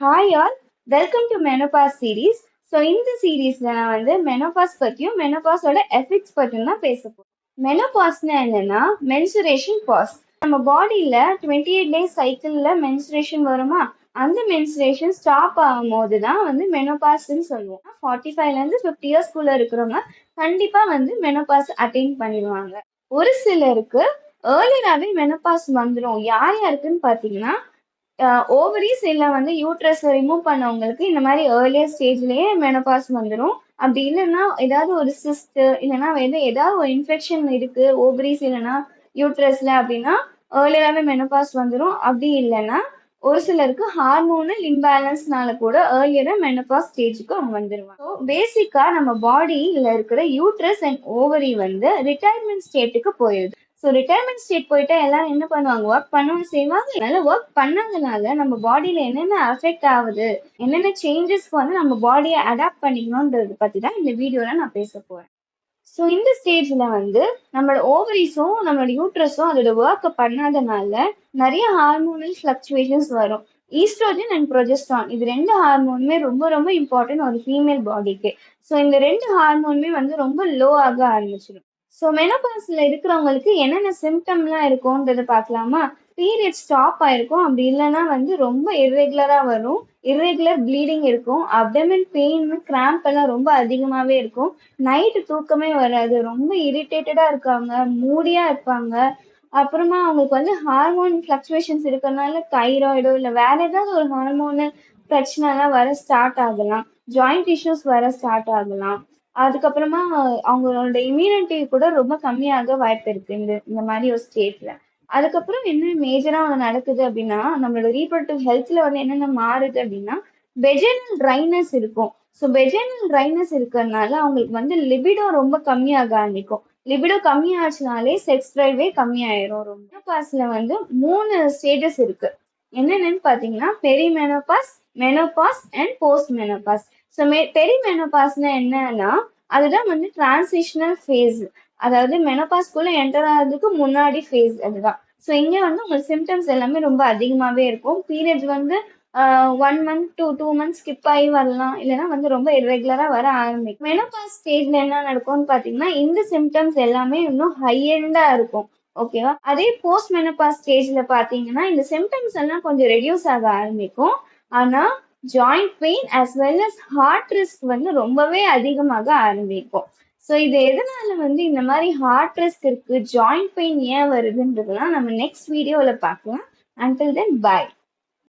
Hi all, welcome to Menopause series. இந்த சீரீஸ்ல நான் மெனோபாஸ் பத்தியும் மெனோபாஸோட எஃபெக்ட்ஸ் பத்தியும் தான் பேச போறேன். மெனோபாஸ்னா என்னன்னா மென்சுரேஷன் பாஸ். நம்ம பாடியில 28 டேஸ் சைக்கிள்ல மென்சுரேஷன் வருமா, அந்த மென்சுரேஷன் ஸ்டாப் ஆகும் போது தான் மெனோபாஸ்ன்னு சொல்லுவோம். 45ல இருந்து 50 இயர்ஸ்குள்ள இருக்கிறவங்க கண்டிப்பா மெனோபாஸ் அட்டைன் பண்ணிடுவாங்க. ஒரு சிலருக்கு ஏர்லியராகவே மெனோபாஸ் வந்துடும். யார் யாருக்குன்னு பார்த்தீங்கன்னா, ஓவரிஸ் இல்லை யூட்ரஸ் ரிமூவ் பண்ணவங்களுக்கு இந்த மாதிரி ஏர்லியர் ஸ்டேஜ்லயே மெனோபாஸ் வந்துடும். அப்படி இல்லைன்னா ஏதாவது ஒரு சிஸ்ட் இல்லைன்னா ஏதாவது ஒரு இன்ஃபெக்ஷன் இருக்கு ஓவரிஸ் இல்லைன்னா யூட்ரஸ்ல அப்படின்னா ஏர்லியராகவே மெனோபாஸ் வந்துடும். அப்படி இல்லைன்னா ஒரு சிலருக்கு ஹார்மோனல் இம்பேலன்ஸ்னால கூட ஏர்லியரா மெனோபாஸ் ஸ்டேஜுக்கு அவங்க வந்துருவாங்க. ஸோ பேசிக்கா நம்ம பாடியில இருக்கிற யூட்ரஸ் அண்ட் ஓவரி ரிட்டையர்மெண்ட் ஸ்டேட்டுக்கு போயிடுது. ஸோ ரிட்டையர்மெண்ட் ஸ்டேட் போயிட்டா எல்லாரும் என்ன பண்ணுவாங்க, ஒர்க் பண்ணவும் செய்வாங்க. அதனால ஒர்க் பண்ணாதனால நம்ம பாடியில என்னென்ன அஃபெக்ட் ஆகுது, என்னென்ன சேஞ்சஸ்க்கு நம்ம பாடியை அடாப்ட் பண்ணிக்கணும்ன்றது பத்தி தான் இந்த வீடியோல நான் பேச போறேன். ஸோ இந்த ஸ்டேஜ்ல நம்மளோட ஓவரிஸும் நம்மளோட யூட்ரஸும் அதோட ஒர்க்கை பண்ணாதனால நிறைய ஹார்மோனல் ஃபிளக்சுவேஷன்ஸ் வரும். ஈஸ்ட்ரோஜன் அண்ட் ப்ரொஜெஸ்ட்ரான் இது ரெண்டு ஹார்மோனுமே ரொம்ப ரொம்ப இம்பார்ட்டன்ட் ஒரு ஃபீமேல் பாடிக்கு. ஸோ இந்த ரெண்டு ஹார்மோனுமே ரொம்ப லோ ஆக ஆரம்பிச்சிடும். ஸோ மெனோபாஸ்ல இருக்கிறவங்களுக்கு என்னென்ன சிம்டம்லாம் இருக்கும்ன்றதை பார்க்கலாமா. பீரியட் ஸ்டாப் ஆயிருக்கும், அப்படி இல்லைன்னா ரொம்ப இர்ரெகுலரா வரும். இர்ரெகுலர் ப்ளீடிங் இருக்கும், அப்டமன் பெயின் கிராம்ப் எல்லாம் ரொம்ப அதிகமாவே இருக்கும். நைட்டு தூக்கமே வராது, ரொம்ப இரிட்டேட்டடா இருக்காங்க, மூடியா இருப்பாங்க. அப்புறமா அவங்களுக்கு ஹார்மோன் ஃபிளக்சுவேஷன்ஸ் இருக்கிறதுனால தைராய்டோ இல்லை வேற ஏதாவது ஒரு ஹார்மோனு பிரச்சனைலாம் வர ஸ்டார்ட் ஆகலாம். ஜாயிண்ட் இஷ்யூஸ் வர ஸ்டார்ட் ஆகலாம். அதுக்கப்புறமா அவங்களோட இம்யூனிட்டி கூட ரொம்ப கம்மியாக வாய்ப்பு இருக்கு இந்த இந்த மாதிரி ஒரு ஸ்டேட்ல. அதுக்கப்புறம் என்ன மேஜரா நடக்குது அப்படின்னா, நம்மளோட ரீப்ரொடக்டிவ் ஹெல்த்ல என்னென்ன மாறுது அப்படின்னா, வெஜைனல் ட்ரைனஸ் இருக்கும். ஸோ வெஜைனல் ட்ரைனஸ் இருக்கிறதுனால அவங்களுக்கு லிபிடோ ரொம்ப கம்மியாக ஆரம்பிக்கும். லிபிடோ கம்மியாச்சுனாலே செக்ஸ் டிரைவே கம்மியாயிரும். மெனோபாஸ்ல 3 ஸ்டேஜஸ் இருக்கு. என்னென்னு பாத்தீங்கன்னா perimenopause, menopause and post menopause. So பெரிமெனோபாஸ்னா என்னன்னா அதுதான் டிரான்சிஷனல் ஃபேஸ். அதாவது மெனோபாஸ்குள்ள என்டர் ஆகிறதுக்கு முன்னாடி ஃபேஸ் அதுதான். ஸோ இங்க உங்களுக்கு சிம்டம்ஸ் எல்லாமே ரொம்ப அதிகமாவே இருக்கும். Periods 1 month to 2 months skip ஆகி வரலாம், இல்லைன்னா ரொம்ப இர்ரெகுலரா வர ஆரம்பிக்கும். மெனோபாஸ் ஸ்டேஜ்ல என்ன நடக்கும்னு பாத்தீங்கன்னா இந்த சிம்டம்ஸ் எல்லாமே இன்னும் ஹை எண்டா இருக்கும். ஓகேவா. அதே போஸ்ட் மெனோபாஸ் ஸ்டேஜ்ல பாத்தீங்கன்னா இந்த சிம்டம்ஸ் எல்லாம் கொஞ்சம் ரெடியூஸ் ஆக ஆரம்பிக்கும். ஆனா joint pain as well as heart risk ரொம்பவே அதிகமாக ஆரம்பிக்கும். ஸோ இது எதனால இந்த மாதிரி ஹார்ட் ரிஸ்க் இருக்கு, ஜாயிண்ட் பெயின் ஏன் வருதுன்றதுலாம் நம்ம நெக்ஸ்ட் வீடியோவில் பார்க்கலாம். அன்டில் தென் பாய்.